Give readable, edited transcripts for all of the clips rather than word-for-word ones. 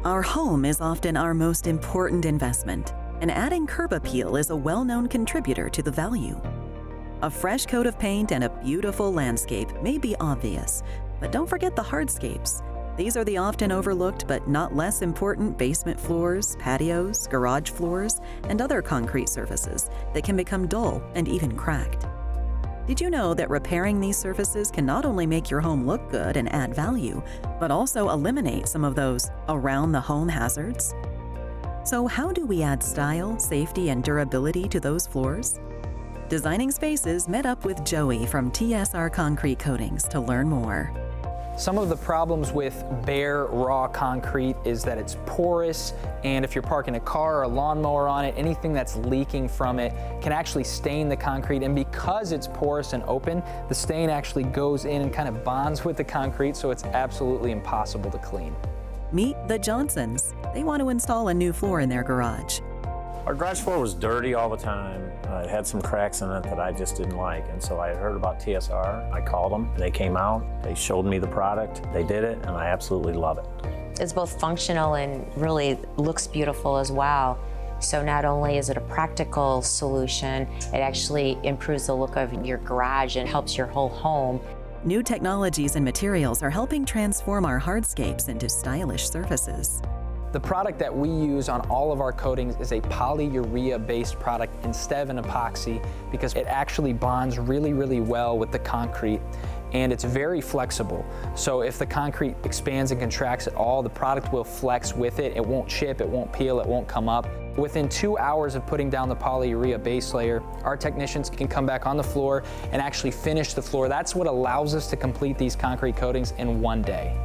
Our home is often our most important investment, and adding curb appeal is a well-known contributor to the value. A fresh coat of paint and a beautiful landscape may be obvious, but don't forget the hardscapes. These are the often overlooked but not less important basement floors, patios, garage floors, and other concrete surfaces that can become dull and even cracked. Did you know that repairing these surfaces can not only make your home look good and add value, but also eliminate some of those around-the-home hazards? So how do we add style, safety, and durability to those floors? Designing Spaces met up with Joey from TSR Concrete Coatings to learn more. Some of the problems with bare, raw concrete is that it's porous, and if you're parking a car or a lawnmower on it, anything that's leaking from it can actually stain the concrete, and because it's porous and open, the stain actually goes in and kind of bonds with the concrete, so it's absolutely impossible to clean. Meet the Johnsons. They want to install a new floor in their garage. Our garage floor was dirty all the time. It had some cracks in it that I just didn't like, and so I had heard about TSR. I called them, they came out, they showed me the product, they did it, and I absolutely love it. It's both functional and really looks beautiful as well. So not only is it a practical solution, it actually improves the look of your garage and helps your whole home. New technologies and materials are helping transform our hardscapes into stylish surfaces. The product that we use on all of our coatings is a polyurea-based product instead of an epoxy because it actually bonds really, really well with the concrete, and it's very flexible. So if the concrete expands and contracts at all, the product will flex with it. It won't chip, it won't peel, it won't come up. Within 2 hours of putting down the polyurea base layer, our technicians can come back on the floor and actually finish the floor. That's what allows us to complete these concrete coatings in one day.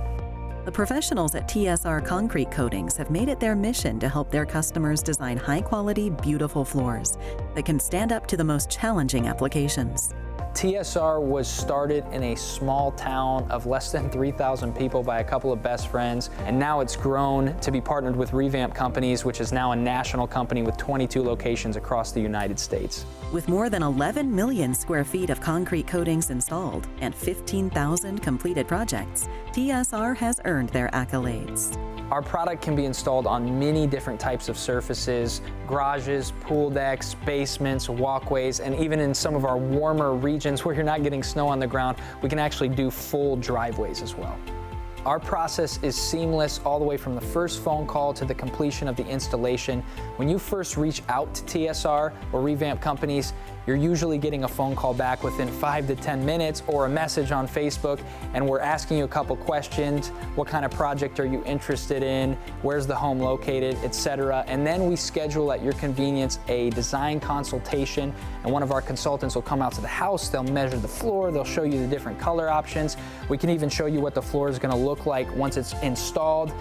The professionals at TSR Concrete Coatings have made it their mission to help their customers design high-quality, beautiful floors that can stand up to the most challenging applications. TSR was started in a small town of less than 3,000 people by a couple of best friends, and now it's grown to be partnered with Revamp Companies, which is now a national company with 22 locations across the United States. With more than 11 million square feet of concrete coatings installed and 15,000 completed projects, TSR has earned their accolades. Our product can be installed on many different types of surfaces: garages, pool decks, basements, walkways, and even in some of our warmer regions where you're not getting snow on the ground, we can actually do full driveways as well. Our process is seamless all the way from the first phone call to the completion of the installation. When you first reach out to TSR or Revamp Companies, you're usually getting a phone call back within 5 to 10 minutes or a message on Facebook, and we're asking you a couple questions. What kind of project are you interested in? Where's the home located, etc. And then we schedule at your convenience a design consultation, and one of our consultants will come out to the house. They'll measure the floor, they'll show you the different color options. We can even show you what the floor is going to look like once it's installed.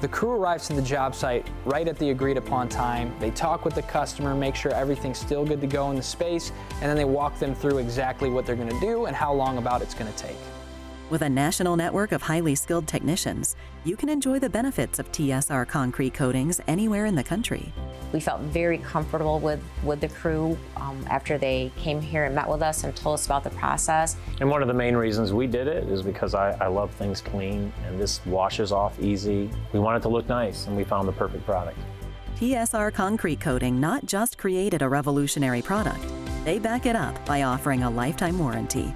The crew arrives to the job site right at the agreed upon time. They talk with the customer, make sure everything's still good to go in the space, and then they walk them through exactly what they're going to do and how long about it's going to take. With a national network of highly skilled technicians, you can enjoy the benefits of TSR Concrete Coatings anywhere in the country. We felt very comfortable with the crew after they came here and met with us and told us about the process. And one of the main reasons we did it is because I love things clean, and this washes off easy. We want it to look nice, and we found the perfect product. TSR Concrete Coating not just created a revolutionary product, they back it up by offering a lifetime warranty.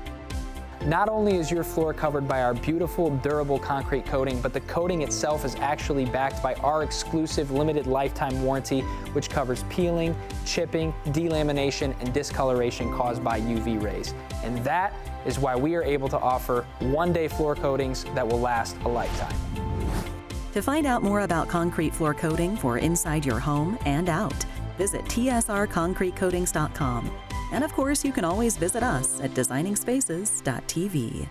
Not only is your floor covered by our beautiful, durable concrete coating, but the coating itself is actually backed by our exclusive limited lifetime warranty, which covers peeling, chipping, delamination, and discoloration caused by UV rays. And that is why we are able to offer one-day floor coatings that will last a lifetime. To find out more about concrete floor coating for inside your home and out, visit tsrconcretecoatings.com. And of course, you can always visit us at designingspaces.tv.